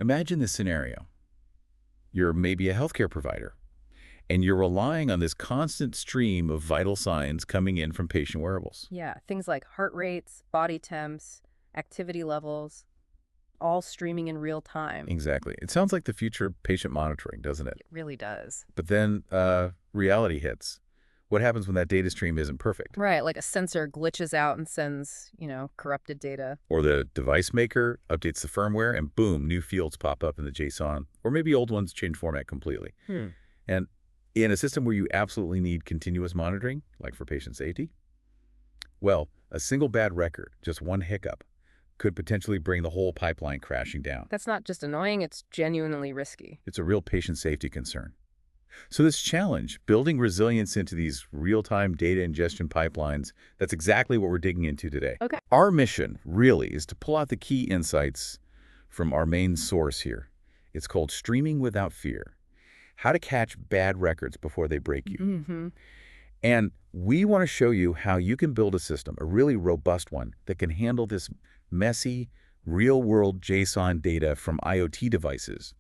Imagine this scenario. You're maybe a healthcare provider, and you're relying on this constant stream of vital signs coming in from patient wearables. Yeah, things like heart rates, body temps, activity levels, all streaming in real time. Exactly. It sounds like the future of patient monitoring, doesn't it? It really does. But then reality hits. What happens when that data stream isn't perfect? Right, like a sensor glitches out and sends, corrupted data. Or the device maker updates the firmware and boom, new fields pop up in the JSON. Or maybe old ones change format completely. And in a system where you absolutely need continuous monitoring, like for patient safety, well, a single bad record, just one hiccup, could potentially bring the whole pipeline crashing down. That's not just annoying, it's genuinely risky. It's a real patient safety concern. So this challenge, building resilience into these real-time data ingestion pipelines, that's exactly what we're digging into today. Okay. Our mission, really, is to pull out the key insights from our main source here. It's called Streaming Without Fear. How to catch bad records before they break you. And we want to show you how you can build a system, a really robust one, that can handle this messy, real-world JSON data from IoT devices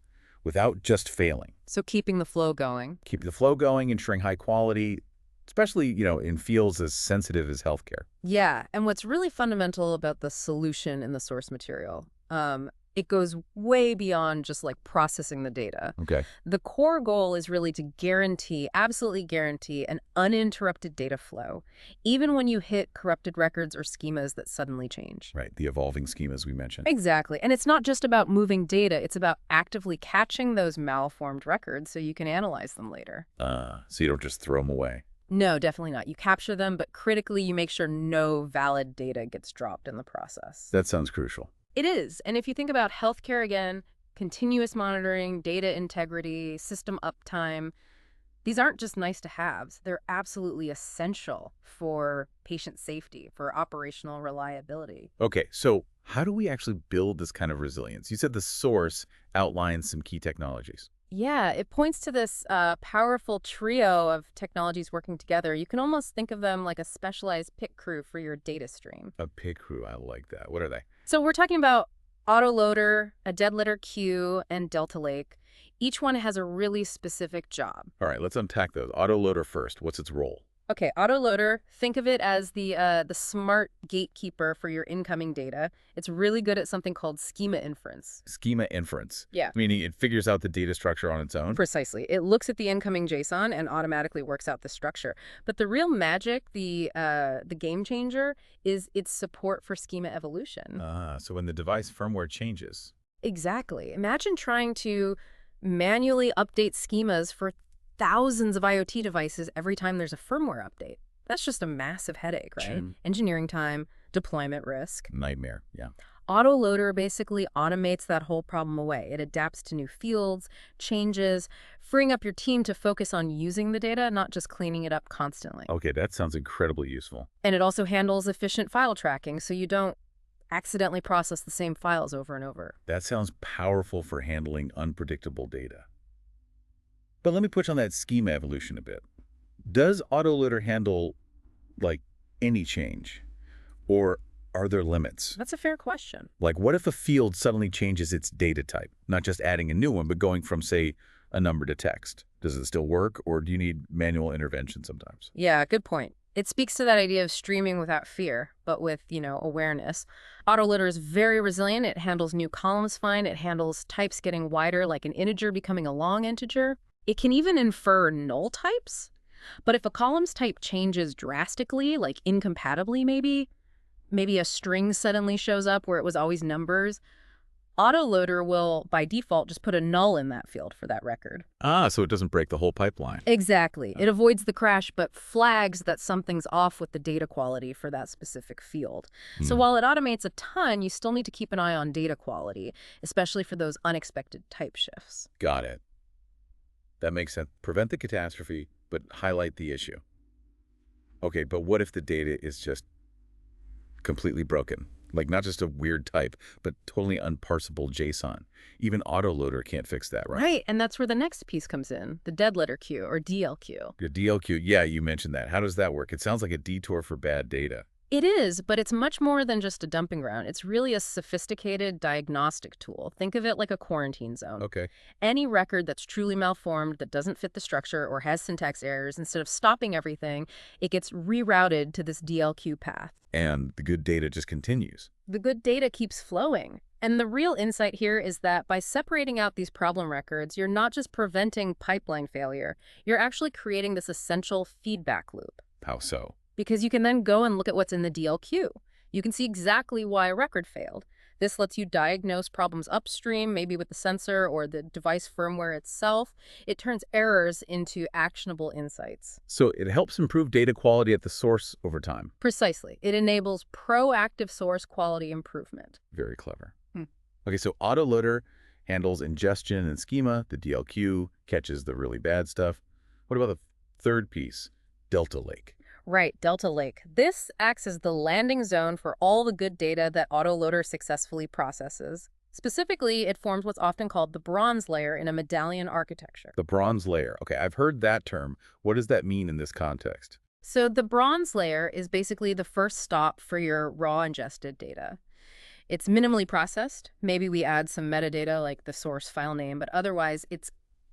without just failing. So keeping the flow going. Keep the flow going, ensuring high quality, especially, in fields as sensitive as healthcare. Yeah, and what's really fundamental about the solution in the source material, it goes way beyond just like processing the data. Okay. The core goal is really to absolutely guarantee an uninterrupted data flow, even when you hit corrupted records or schemas that suddenly change. Right, the evolving schemas we mentioned. Exactly. And it's not just about moving data, it's about actively catching those malformed records so you can analyze them later. So you don't just throw them away. No, definitely not. You capture them, but critically you make sure no valid data gets dropped in the process. That sounds crucial. It is. And if you think about healthcare again, continuous monitoring, data integrity, system uptime, these aren't just nice to haves. They're absolutely essential for patient safety, for operational reliability. Okay, so how do we actually build this kind of resilience? You said the source outlines some key technologies. Yeah, it points to this powerful trio of technologies working together. You can almost think of them like a specialized pit crew for your data stream. A pit crew, I like that. What are they? So we're talking about autoloader, a dead letter queue, and Delta Lake. Each one has a really specific job. All right, let's unpack those. Autoloader first. What's its role? Okay, autoloader, think of it as the smart gatekeeper for your incoming data. It's really good at something called schema inference. Schema inference. Yeah. Meaning it figures out the data structure on its own? Precisely. It looks at the incoming JSON and automatically works out the structure. But the real magic, the game changer, is its support for schema evolution. So when the device firmware changes. Exactly. Imagine trying to manually update schemas for thousands of IoT devices every time there's a firmware update. That's just a massive headache, right? Engineering time, deployment risk. Nightmare, yeah. Autoloader basically automates that whole problem away. It adapts to new fields, changes, freeing up your team to focus on using the data, not just cleaning it up constantly. Okay, that sounds incredibly useful. And it also handles efficient file tracking, so you don't accidentally process the same files over and over. That sounds powerful for handling unpredictable data. But let me push on that schema evolution a bit. Does autoloader handle, like, any change? Or are there limits? That's a fair question. Like, what if a field suddenly changes its data type? Not just adding a new one, but going from, say, a number to text. Does it still work, or do you need manual intervention sometimes? Yeah, good point. It speaks to that idea of streaming without fear, but with, awareness. Autoloader is very resilient. It handles new columns fine. It handles types getting wider, like an integer becoming a long integer. It can even infer null types. But if a column's type changes drastically, like incompatibly maybe a string suddenly shows up where it was always numbers, autoloader will, by default, just put a null in that field for that record. So it doesn't break the whole pipeline. Exactly. It avoids the crash, but flags that something's off with the data quality for that specific field. So while it automates a ton, you still need to keep an eye on data quality, especially for those unexpected type shifts. Got it. That makes sense. Prevent the catastrophe, but highlight the issue. Okay, but what if the data is just completely broken? Like not just a weird type, but totally unparsable JSON. Even autoloader can't fix that, right? Right, and that's where the next piece comes in, the dead letter queue, or DLQ. The DLQ, yeah, you mentioned that. How does that work? It sounds like a detour for bad data. It is, but it's much more than just a dumping ground. It's really a sophisticated diagnostic tool. Think of it like a quarantine zone. Okay. Any record that's truly malformed, that doesn't fit the structure or has syntax errors, instead of stopping everything, it gets rerouted to this DLQ path. And the good data just continues. The good data keeps flowing. And the real insight here is that by separating out these problem records, you're not just preventing pipeline failure, you're actually creating this essential feedback loop. How so? Because you can then go and look at what's in the DLQ. You can see exactly why a record failed. This lets you diagnose problems upstream, maybe with the sensor or the device firmware itself. It turns errors into actionable insights. So it helps improve data quality at the source over time. Precisely. It enables proactive source quality improvement. Very clever. Okay, so autoloader handles ingestion and schema. The DLQ catches the really bad stuff. What about the third piece, Delta Lake? Right, Delta Lake. This acts as the landing zone for all the good data that autoloader successfully processes. Specifically, it forms what's often called the bronze layer in a medallion architecture. The bronze layer. Okay, I've heard that term. What does that mean in this context? So the bronze layer is basically the first stop for your raw ingested data. It's minimally processed. Maybe we add some metadata like the source file name, but otherwise it's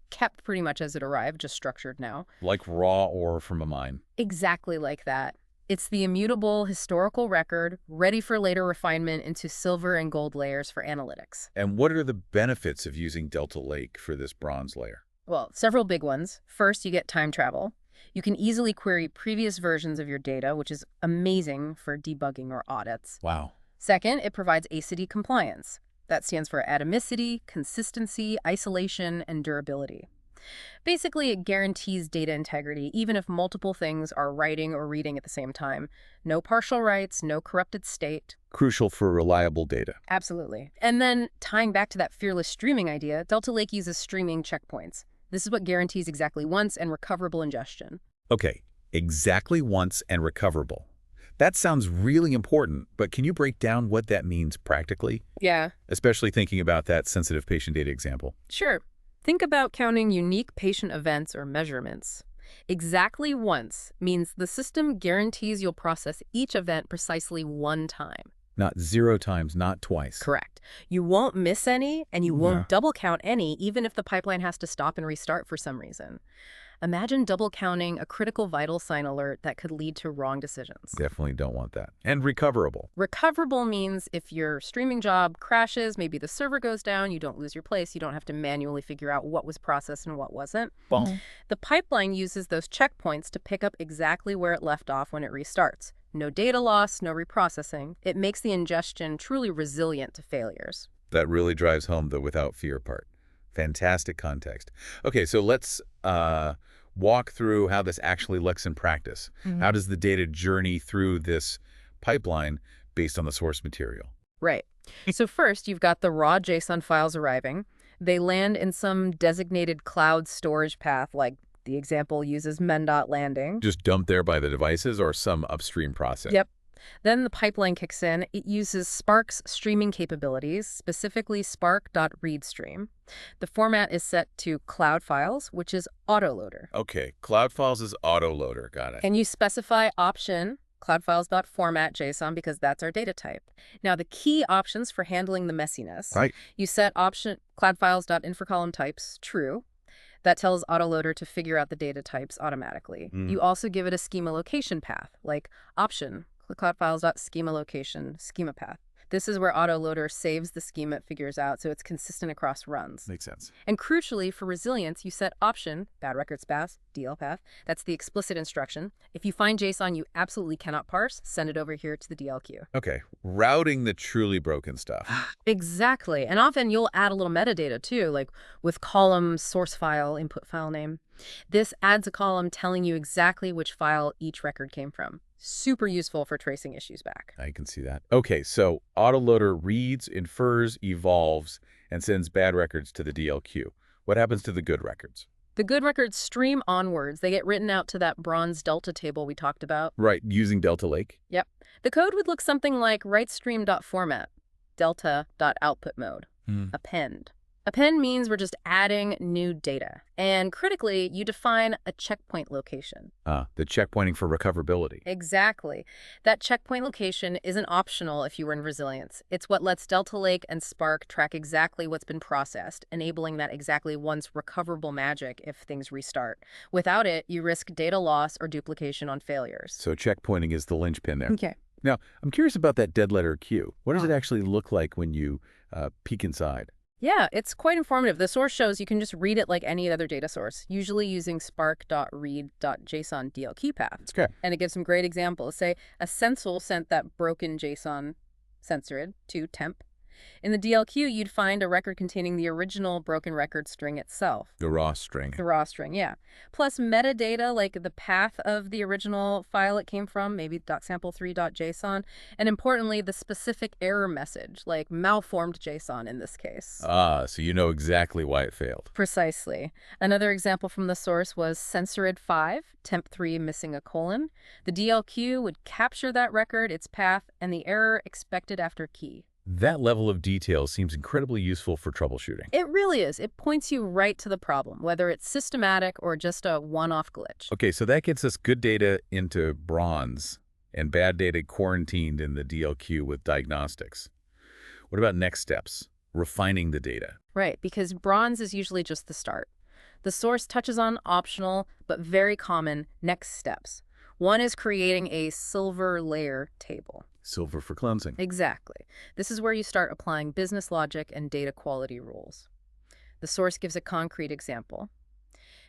kept pretty much as it arrived, just structured now. Like raw ore from a mine. Exactly like that. It's the immutable historical record, ready for later refinement into silver and gold layers for analytics. And what are the benefits of using Delta Lake for this bronze layer? Well, several big ones. First, you get time travel. You can easily query previous versions of your data, which is amazing for debugging or audits. Wow. Second, it provides ACID compliance. That stands for atomicity, consistency, isolation, and durability. Basically, it guarantees data integrity, even if multiple things are writing or reading at the same time. No partial writes, no corrupted state. Crucial for reliable data. Absolutely. And then, tying back to that fearless streaming idea, Delta Lake uses streaming checkpoints. This is what guarantees exactly once and recoverable ingestion. Okay, exactly once and recoverable. That sounds really important, but can you break down what that means practically? Yeah. Especially thinking about that sensitive patient data example. Sure. Think about counting unique patient events or measurements. Exactly once means the system guarantees you'll process each event precisely one time. Not 0 times, not twice. Correct. You won't miss any, and you won't double count any, even if the pipeline has to stop and restart for some reason. Imagine double counting a critical vital sign alert that could lead to wrong decisions. Definitely don't want that. And recoverable. Recoverable means if your streaming job crashes, maybe the server goes down, you don't lose your place, you don't have to manually figure out what was processed and what wasn't. Well, The pipeline uses those checkpoints to pick up exactly where it left off when it restarts. No data loss, no reprocessing. It makes the ingestion truly resilient to failures. that really drives home the without fear part. Fantastic context. Okay, so let's walk through how this actually looks in practice. How does the data journey through this pipeline based on the source material? Right. So first, you've got the raw JSON files arriving. They land in some designated cloud storage path, like the example uses men.landing. Just dumped there by the devices or some upstream process? Yep. Then the pipeline kicks in. It uses Spark's streaming capabilities, specifically spark.readstream. The format is set to cloud files, which is autoloader. Okay, cloud files is autoloader. Got it. And you specify option cloudfiles.format JSON because that's our data type. Now, the key options for handling the messiness. Right. You set option cloudfiles.infercolumn types true. That tells autoloader to figure out the data types automatically. You also give it a schema location path, like option cloudfiles.schema location schema path. This is where autoloader saves the schema it figures out, so it's consistent across runs. Makes sense. And crucially, for resilience, you set option, bad records path, DL path. That's the explicit instruction. If you find JSON you absolutely cannot parse, send it over here to the DLQ. Okay, routing the truly broken stuff. Exactly. And often you'll add a little metadata too, like with column, source file, input file name. This adds a column telling you exactly which file each record came from. Super useful for tracing issues back. I can see that. Okay, so autoloader reads, infers, evolves, and sends bad records to the DLQ. What happens to the good records? The good records stream onwards. They get written out to that bronze delta table we talked about. Right, using Delta Lake? Yep. The code would look something like writestream.format, delta.output mode, append. Append means we're just adding new data. And critically, you define a checkpoint location. The checkpointing for recoverability. Exactly. That checkpoint location isn't optional if you were in resilience. It's what lets Delta Lake and Spark track exactly what's been processed, enabling that exactly once recoverable magic if things restart. Without it, you risk data loss or duplication on failures. So checkpointing is the linchpin there. Okay. Now, I'm curious about that dead letter queue. What does it actually look like when you peek inside? Yeah, it's quite informative. The source shows you can just read it like any other data source, usually using spark.read.json DLQ path. Okay. And it gives some great examples. Say, a sensor sent that broken JSON censored to temp. In the DLQ, you'd find a record containing the original broken record string itself. The raw string. The raw string, yeah. Plus metadata like the path of the original file it came from, maybe .sample3.json, and importantly, the specific error message, like malformed JSON in this case. So you know exactly why it failed. Precisely. Another example from the source was censored5, temp3 missing a colon. The DLQ would capture that record, its path, and the error expected after key. That level of detail seems incredibly useful for troubleshooting. It really is. It points you right to the problem, whether it's systematic or just a one-off glitch. Okay, so that gets us good data into bronze and bad data quarantined in the DLQ with diagnostics. What about next steps? Refining the data. Right, because bronze is usually just the start. The source touches on optional but very common next steps. One is creating a silver layer table. Silver for cleansing. Exactly. This is where you start applying business logic and data quality rules. The source gives a concrete example.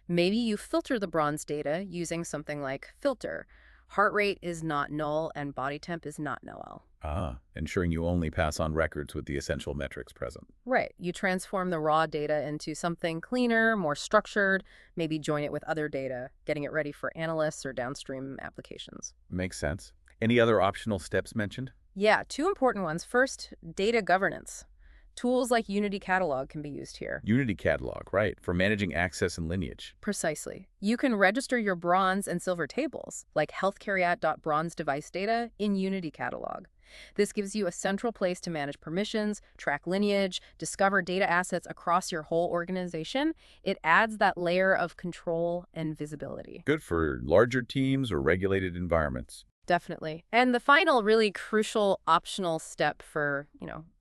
Maybe you filter the bronze data using something like filter. Heart rate is not null and body temp is not null. Ensuring you only pass on records with the essential metrics present. Right. You transform the raw data into something cleaner, more structured, maybe join it with other data, getting it ready for analysts or downstream applications. Makes sense. Any other optional steps mentioned? Yeah, two important ones. First, data governance. Tools like Unity Catalog can be used here. Unity Catalog, right, for managing access and lineage. Precisely. You can register your bronze and silver tables, like healthcareat.bronze device data, in Unity Catalog. This gives you a central place to manage permissions, track lineage, discover data assets across your whole organization. It adds that layer of control and visibility. Good for larger teams or regulated environments. Definitely. And the final really crucial optional step for,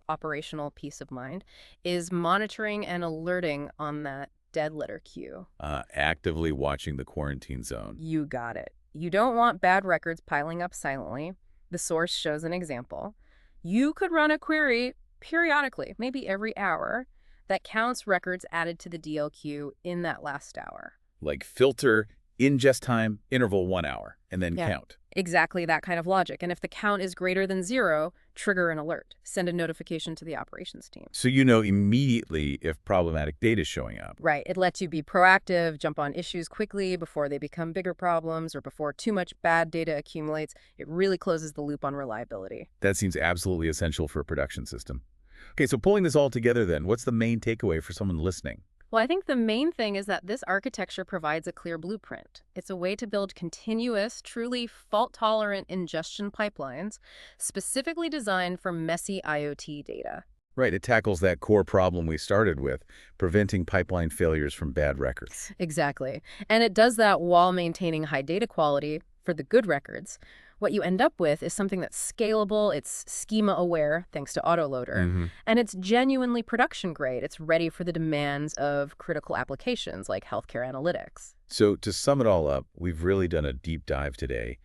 operational peace of mind is monitoring and alerting on that dead letter queue. Actively watching the quarantine zone. You got it. You don't want bad records piling up silently. The source shows an example. You could run a query periodically, maybe every hour, that counts records added to the DLQ in that last hour. Like filter, ingest time, interval 1 hour, and then count. Exactly that kind of logic. And if the count is greater than 0, trigger an alert. Send a notification to the operations team. So you know immediately if problematic data is showing up. Right. It lets you be proactive, jump on issues quickly before they become bigger problems or before too much bad data accumulates. It really closes the loop on reliability. That seems absolutely essential for a production system. Okay, so pulling this all together then, what's the main takeaway for someone listening? Well, I think the main thing is that this architecture provides a clear blueprint. It's a way to build continuous, truly fault-tolerant ingestion pipelines specifically designed for messy IoT data. Right, it tackles that core problem we started with, preventing pipeline failures from bad records. Exactly. And it does that while maintaining high data quality for the good records. What you end up with is something that's scalable, it's schema-aware, thanks to autoloader, and it's genuinely production-grade. It's ready for the demands of critical applications like healthcare analytics. So to sum it all up, we've really done a deep dive today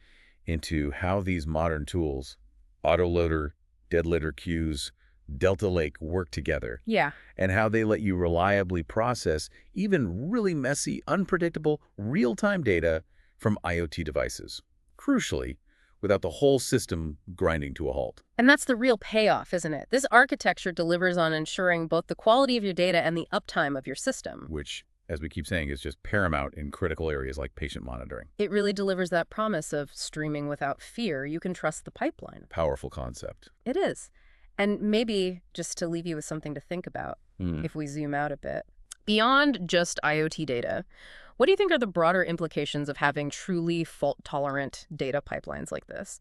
into how these modern tools, autoloader, dead letter queues, Delta Lake work together. Yeah. And how they let you reliably process even really messy, unpredictable, real-time data from IoT devices. Crucially, without the whole system grinding to a halt. And that's the real payoff, isn't it? This architecture delivers on ensuring both the quality of your data and the uptime of your system. Which, as we keep saying, is just paramount in critical areas like patient monitoring. It really delivers that promise of streaming without fear. You can trust the pipeline. Powerful concept. It is. And maybe just to leave you with something to think about, if we zoom out a bit. Beyond just IoT data, what do you think are the broader implications of having truly fault-tolerant data pipelines like this?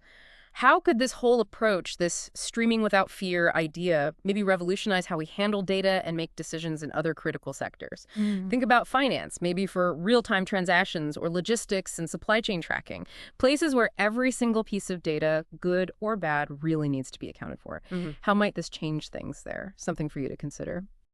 How could this whole approach, this streaming without fear idea, maybe revolutionize how we handle data and make decisions in other critical sectors? Think about finance, maybe for real-time transactions, or logistics and supply chain tracking, places where every single piece of data, good or bad, really needs to be accounted for. How might this change things there? Something for you to consider.